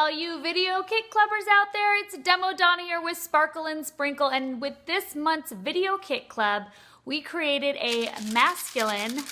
all you video kit clubbers out there. It's Demo Donna here with Sparkle and Sprinkle, and with this month's video kit club, we created a masculine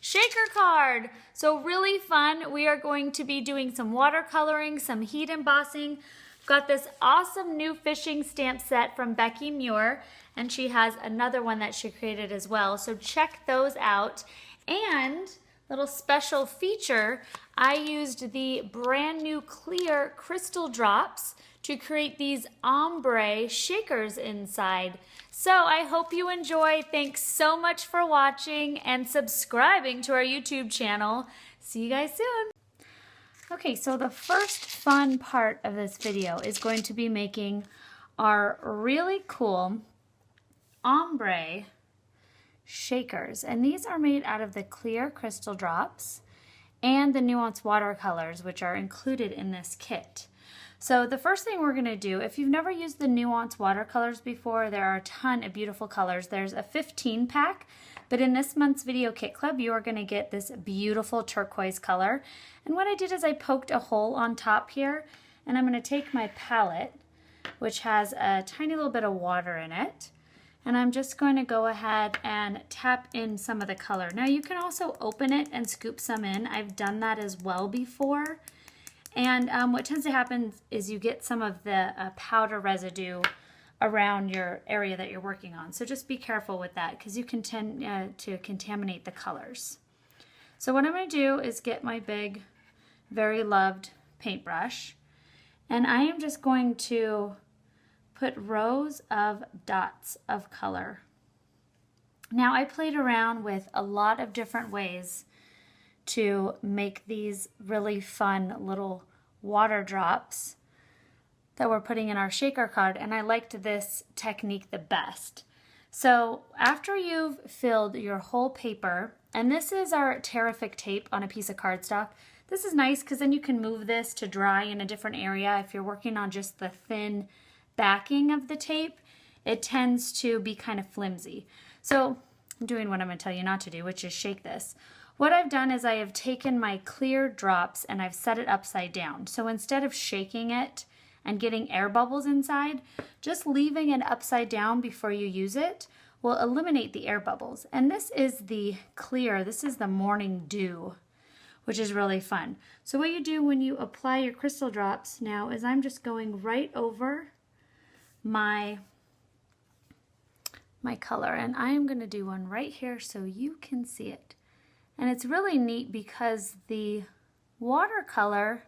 shaker card. So really fun. We are going to be doing some watercoloring, some heat embossing. Got this awesome new fishing stamp set from Becky Muir, and she has another one that she created as well. So check those out. And little special feature, I used the brand new clear crystal drops to create these ombre shakers inside. So I hope you enjoy. Thanks so much for watching and subscribing to our YouTube channel. See you guys soon. Okay, so the first fun part of this video is going to be making our really cool ombre shakers, and these are made out of the clear crystal drops and the Nuance watercolors, which are included in this kit. So the first thing we're going to do, if you've never used the Nuance watercolors before, there are a ton of beautiful colors. There's a 15 pack, but in this month's video kit club, you are going to get this beautiful turquoise color. And what I did is I poked a hole on top here, and I'm going to take my palette, which has a tiny little bit of water in it, and I'm just going to go ahead and tap in some of the color. Now you can also open it and scoop some in. I've done that as well before. And what tends to happen is you get some of the powder residue around your area that you're working on. So just be careful with that because you can tend to contaminate the colors. So what I'm going to do is get my big, very loved paintbrush, and I am just going to put rows of dots of color. Now I played around with a lot of different ways to make these really fun little water drops that we're putting in our shaker card, and I liked this technique the best. So after you've filled your whole paper, and this is our Tear-ific tape on a piece of cardstock, this is nice because then you can move this to dry in a different area. If you're working on just the thin backing of the tape, it tends to be kind of flimsy. So I'm doing what I'm going to tell you not to do, which is shake this. What I've done is I have taken my clear drops and I've set it upside down. So instead of shaking it and getting air bubbles inside, just leaving it upside down before you use it will eliminate the air bubbles. And this is the clear, this is the morning dew, which is really fun. So what you do when you apply your crystal drops now is I'm just going right over my color, and I am going to do one right here so you can see it. And it's really neat because the watercolor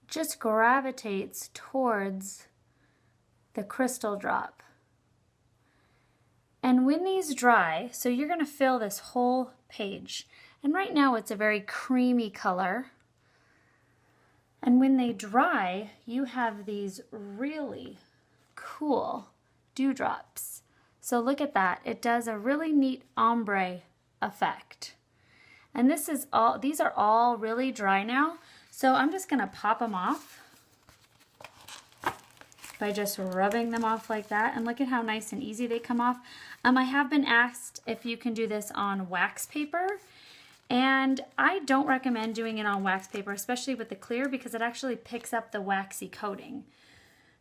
just gravitates towards the crystal drop. And when these dry, so you're going to fill this whole page, and right now it's a very creamy color, and when they dry you have these really cool dewdrops. So look at that. It does a really neat ombre effect. And this is all, these are all really dry now. So I'm just going to pop them off by just rubbing them off like that. And look at how nice and easy they come off. I have been asked if you can do this on wax paper. And I don't recommend doing it on wax paper, especially with the clear, because it actually picks up the waxy coating.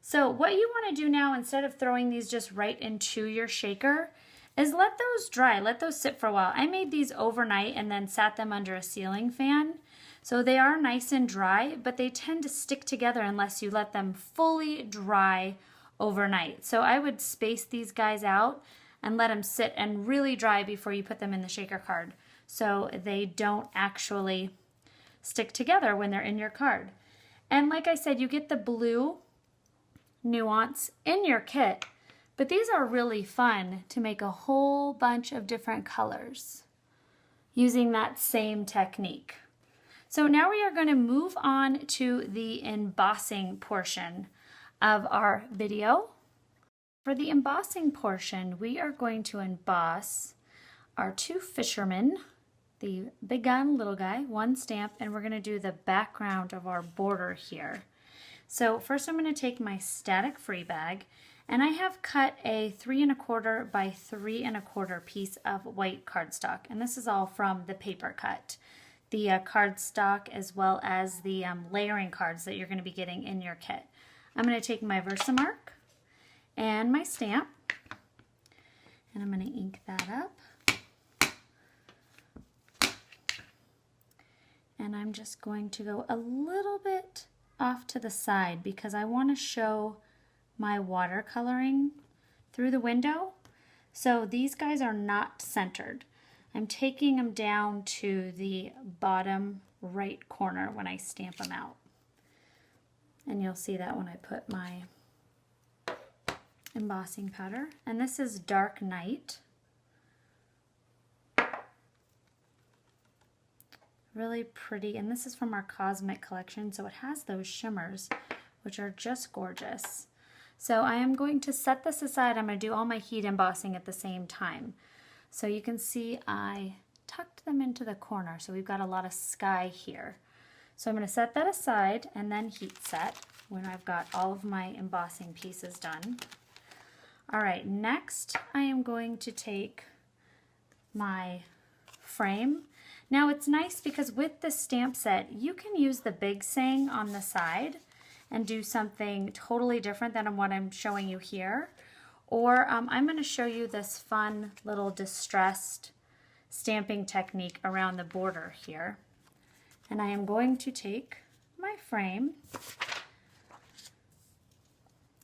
So what you want to do now, instead of throwing these just right into your shaker, is let those dry, let those sit for a while. I made these overnight and then sat them under a ceiling fan. So they are nice and dry, but they tend to stick together unless you let them fully dry overnight. So I would space these guys out and let them sit and really dry before you put them in the shaker card, so they don't actually stick together when they're in your card. And like I said, you get the blue Nuance in your kit, but these are really fun to make a whole bunch of different colors using that same technique. So now we are going to move on to the embossing portion of our video. For the embossing portion, we are going to emboss our two fishermen, the big guy and little guy, one stamp, and we're going to do the background of our border here. So first I'm going to take my static free bag, and I have cut a 3 1/4 by 3 1/4 piece of white cardstock, and this is all from the paper cut. the cardstock as well as the layering cards that you're going to be getting in your kit. I'm going to take my VersaMark and my stamp, and I'm going to ink that up. And I'm just going to go a little bit off to the side because I want to show my watercoloring through the window. So these guys are not centered. I'm taking them down to the bottom right corner when I stamp them out. And you'll see that when I put my embossing powder. And this is Dark Night. Really pretty, and this is from our Cosmic collection, so it has those shimmers, which are just gorgeous. So I am going to set this aside. I'm going to do all my heat embossing at the same time. So you can see I tucked them into the corner, so we've got a lot of sky here. So I'm going to set that aside and then heat set when I've got all of my embossing pieces done. All right, next I am going to take my frame. Now it's nice because with this stamp set, you can use the big saying on the side and do something totally different than what I'm showing you here. Or I'm going to show you this fun little distressed stamping technique around the border here. And I am going to take my frame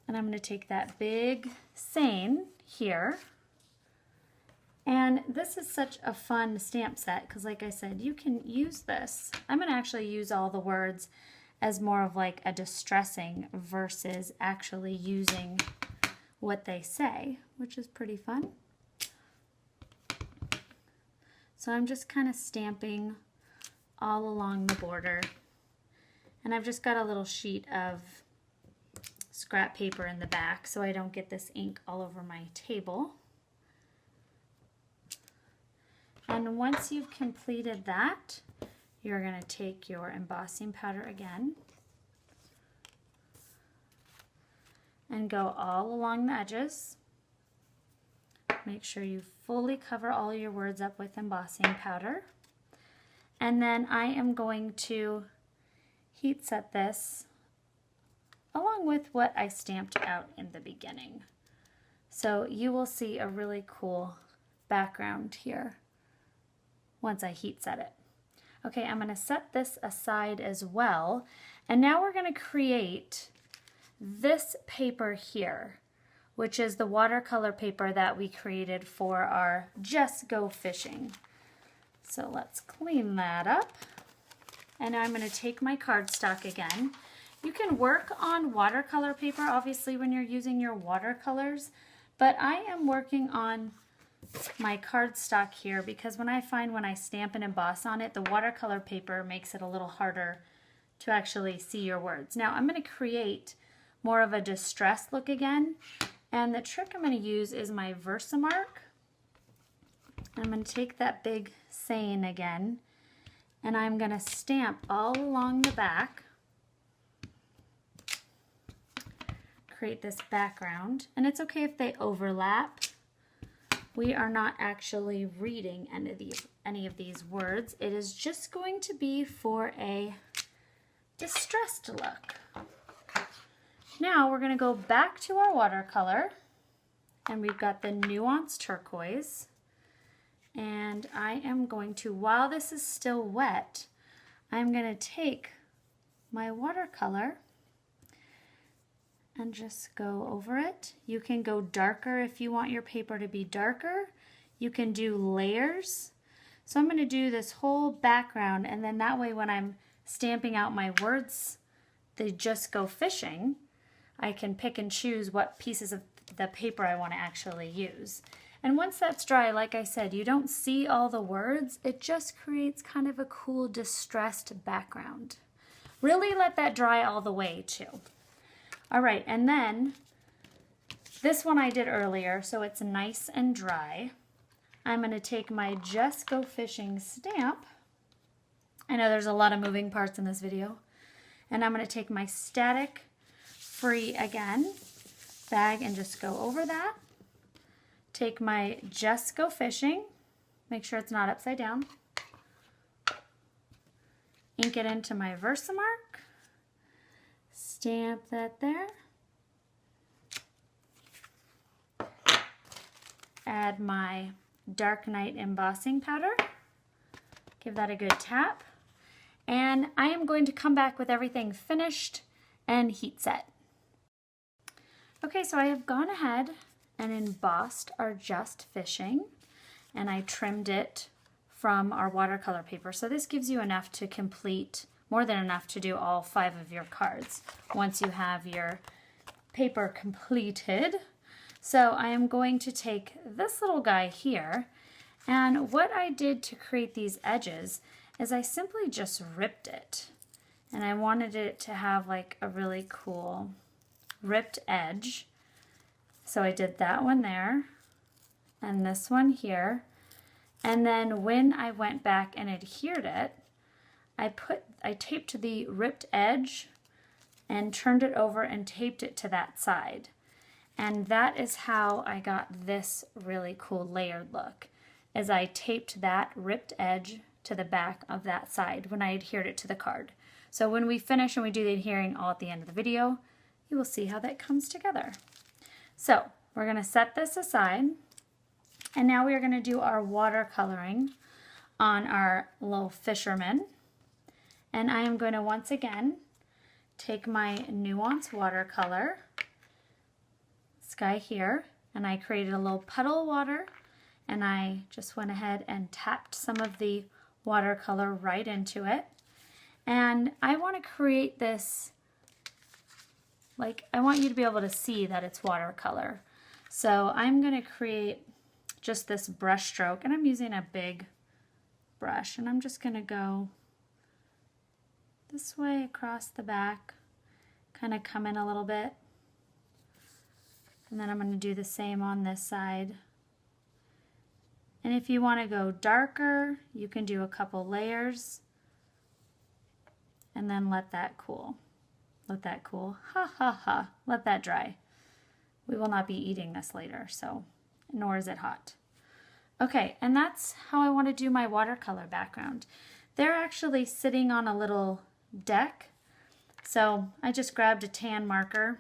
and I'm going to take that big saying here. And this is such a fun stamp set because, like I said, you can use this. I'm going to actually use all the words as more of like a distressing versus actually using what they say, which is pretty fun. So I'm just kind of stamping all along the border. And I've just got a little sheet of scrap paper in the back so I don't get this ink all over my table. And once you've completed that, you're going to take your embossing powder again and go all along the edges. Make sure you fully cover all your words up with embossing powder. And then I am going to heat set this along with what I stamped out in the beginning. So you will see a really cool background here once I heat set it. Okay, I'm going to set this aside as well. And now we're going to create this paper here, which is the watercolor paper that we created for our Just Go Fishing. So let's clean that up. And now I'm going to take my cardstock again. You can work on watercolor paper, obviously, when you're using your watercolors, but I am working on my cardstock here because when I stamp and emboss on it, the watercolor paper makes it a little harder to actually see your words. Now I'm going to create more of a distressed look again, and the trick I'm going to use is my VersaMark. I'm going to take that big saying again, and I'm going to stamp all along the back, create this background, and it's okay if they overlap. We are not actually reading any of these words. It is just going to be for a distressed look. Now we're going to go back to our watercolor, and we've got the Nuance Turquoise. And I am going to, while this is still wet, I'm going to take my watercolor and just go over it. You can go darker if you want your paper to be darker. You can do layers. So I'm going to do this whole background, and then that way when I'm stamping out my words, they Just Go Fishing, I can pick and choose what pieces of the paper I want to actually use. And once that's dry, like I said, you don't see all the words. It just creates kind of a cool distressed background. Really let that dry all the way too. All right, and then this one I did earlier, so it's nice and dry. I'm going to take my Just Go Fishing stamp. I know there's a lot of moving parts in this video. And I'm going to take my static free again bag and just go over that. Take my Just Go Fishing, make sure it's not upside down. ink it into my VersaMark, stamp that there, add my Dark Night embossing powder, give that a good tap, and I am going to come back with everything finished and heat set. Okay, so I have gone ahead and embossed our Just Fishing, and I trimmed it from our watercolor paper. So this gives you enough to complete, more than enough to do all 5 of your cards once you have your paper completed. So I am going to take this little guy here, and what I did to create these edges is I simply just ripped it, and I wanted it to have like a really cool ripped edge. So I did that one there and this one here, and then when I went back and adhered it, I taped the ripped edge and turned it over and taped it to that side. And that is how I got this really cool layered look, as I taped that ripped edge to the back of that side when I adhered it to the card. So when we finish and we do the adhering all at the end of the video, you will see how that comes together. So we're going to set this aside, and now we are going to do our watercoloring on our little fisherman. And I am going to once again take my Nuance watercolor, this guy here, and I created a little puddle of water, and I just went ahead and tapped some of the watercolor right into it. And I want to create this, like, I want you to be able to see that it's watercolor. So I'm going to create just this brush stroke, and I'm using a big brush, and I'm just going to go this way across the back, kind of come in a little bit, and then I'm going to do the same on this side. And if you want to go darker, you can do a couple layers and then let that cool. Let that cool. Ha ha ha. Let that dry. We will not be eating this later, so nor is it hot. Okay, and that's how I want to do my watercolor background. They're actually sitting on a little deck, so I just grabbed a tan marker,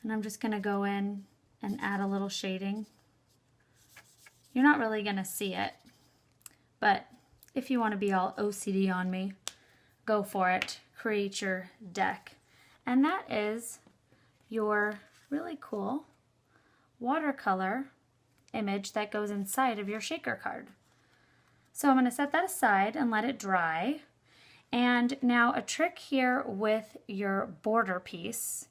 and I'm just going to go in and add a little shading. You're not really going to see it, but if you want to be all OCD on me, go for it. Create your deck. And that is your really cool watercolor image that goes inside of your shaker card. So I'm going to set that aside and let it dry. And now a trick here with your border piece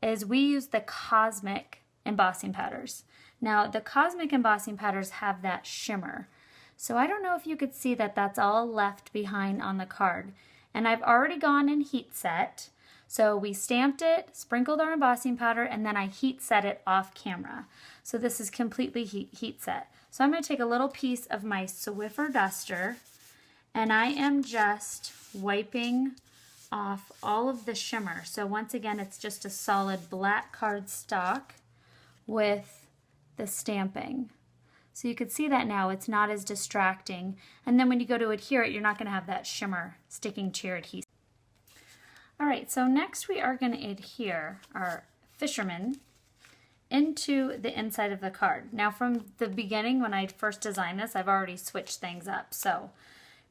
is we use the Cosmic embossing powders. Now the Cosmic embossing powders have that shimmer. So I don't know if you could see that that's all left behind on the card. And I've already gone and heat set. So we stamped it, sprinkled our embossing powder, and then I heat set it off camera. So this is completely heat set. So I'm going to take a little piece of my Swiffer duster, and I am just wiping off all of the shimmer. So once again, it's just a solid black cardstock with the stamping. So you can see that now it's not as distracting. And then when you go to adhere it, you're not going to have that shimmer sticking to your adhesive. All right, so next we are going to adhere our fisherman into the inside of the card. Now from the beginning when I first designed this, I've already switched things up. So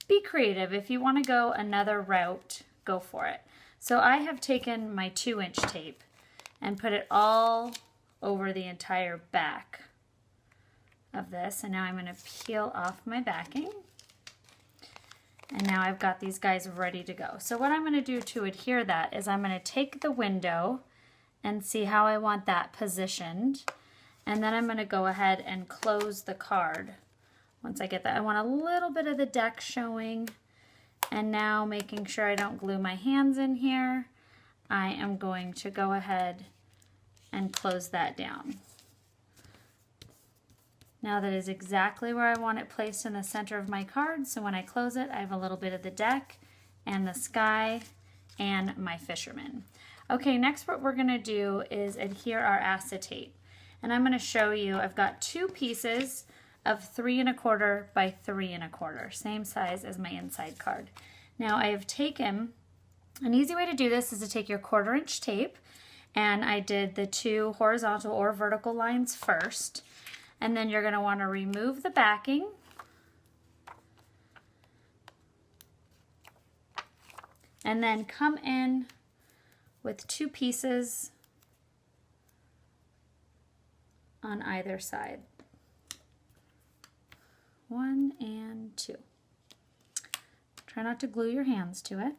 be creative. If you want to go another route, go for it. So I have taken my 2-inch tape and put it all over the entire back of this. And now I'm going to peel off my backing. And now I've got these guys ready to go. So what I'm going to do to adhere that is I'm going to take the window and see how I want that positioned. And then I'm going to go ahead and close the card. Once I get that, I want a little bit of the deck showing. And now making sure I don't glue my hands in here, I am going to go ahead and close that down. Now that is exactly where I want it placed in the center of my card, so when I close it, I have a little bit of the deck and the sky and my fisherman. Okay, next what we're going to do is adhere our acetate. And I'm going to show you, I've got 2 pieces of 3 1/4 by 3 1/4, same size as my inside card. Now I have taken, an easy way to do this is to take your 1/4 inch tape, and I did the 2 horizontal or vertical lines first, and then you're going to want to remove the backing. And then come in with 2 pieces on either side. 1 and 2. Try not to glue your hands to it.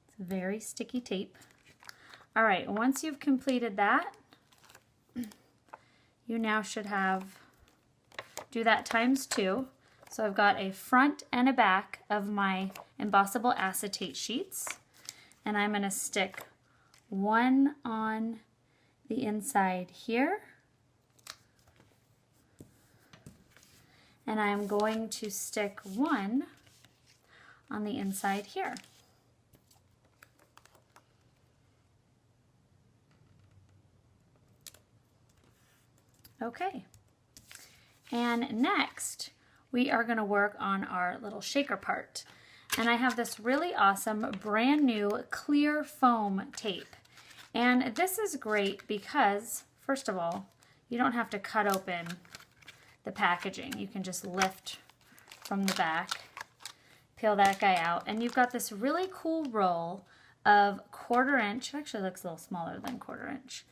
It's very sticky tape. All right, once you've completed that, you now should do that times 2. So I've got a front and a back of my Embossable Acetate sheets, and I'm going to stick one on the inside here, and I'm going to stick one on the inside here. Okay, and next we are going to work on our little shaker part. And I have this really awesome brand new clear foam tape. And this is great because, first of all, you don't have to cut open the packaging. You can just lift from the back, peel that guy out, and you've got this really cool roll of 1/4 inch, it actually looks a little smaller than 1/4 inch,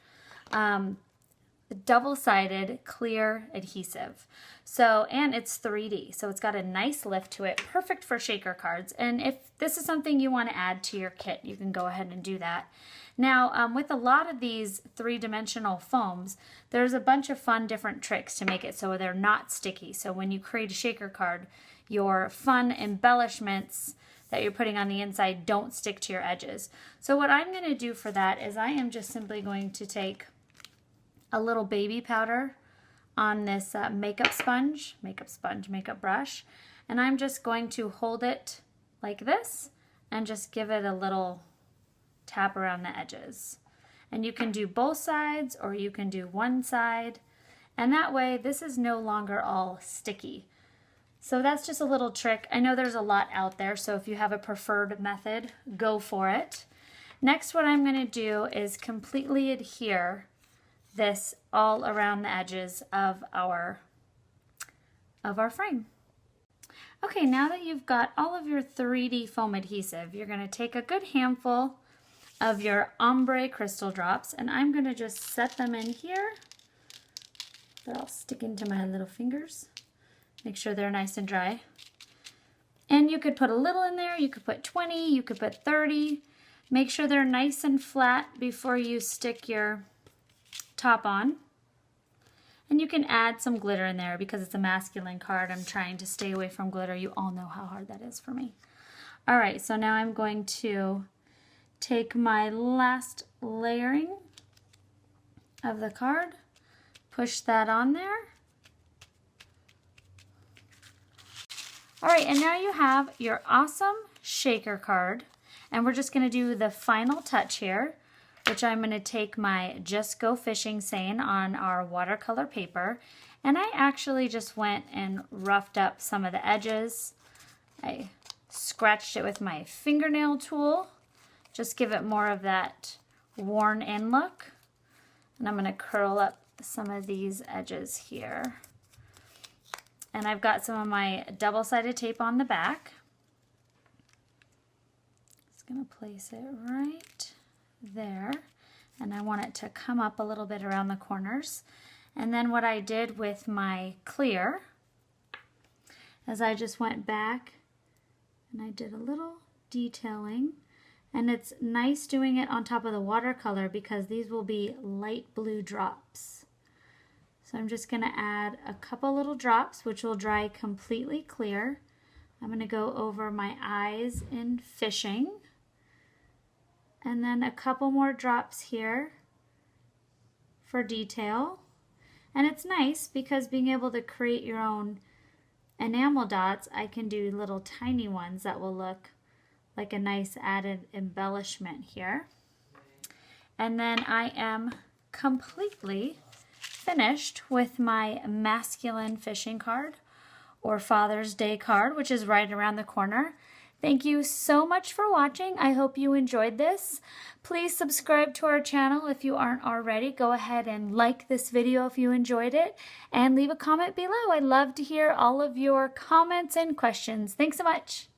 double-sided clear adhesive. So, and it's 3D, so it's got a nice lift to it, perfect for shaker cards. And if this is something you want to add to your kit, you can go ahead and do that. Now, with a lot of these 3-dimensional foams, there's a bunch of fun different tricks to make it so they're not sticky. So when you create a shaker card, your fun embellishments that you're putting on the inside don't stick to your edges. So what I'm going to do for that is I am just simply going to take a little baby powder on this makeup brush, and I'm just going to hold it like this and just give it a little tap around the edges. And you can do both sides or you can do one side, and that way this is no longer all sticky. So that's just a little trick. I know there's a lot out there, so if you have a preferred method, go for it. Next, what I'm going to do is completely adhere this all around the edges of our frame. Okay, now that you've got all of your 3D foam adhesive, you're going to take a good handful of your ombre crystal drops, and I'm going to just set them in here. They're all sticking to my little fingers. Make sure they're nice and dry. And you could put a little in there, you could put 20, you could put 30. Make sure they're nice and flat before you stick your top on. And you can add some glitter in there because it's a masculine card. I'm trying to stay away from glitter. You all know how hard that is for me. All right, so now I'm going to take my last layering of the card, push that on there. All right, and now you have your awesome shaker card, and we're just going to do the final touch here, which I'm going to take my Just Go Fishing saying on our watercolor paper, and I actually just went and roughed up some of the edges. I scratched it with my fingernail tool, just give it more of that worn in look, and I'm going to curl up some of these edges here. And I've got some of my double-sided tape on the back. Just going to place it right there, and I want it to come up a little bit around the corners. And then what I did with my clear is I just went back and I did a little detailing, and it's nice doing it on top of the watercolor because these will be light blue drops. So I'm just going to add a couple little drops which will dry completely clear. I'm going to go over my eyes in fishing, and then a couple more drops here for detail. And it's nice because being able to create your own enamel dots, I can do little tiny ones that will look like a nice added embellishment here. And then I am completely finished with my masculine fishing card or Father's Day card, which is right around the corner. Thank you so much for watching. I hope you enjoyed this. Please subscribe to our channel if you aren't already. Go ahead and like this video if you enjoyed it, and leave a comment below. I'd love to hear all of your comments and questions. Thanks so much.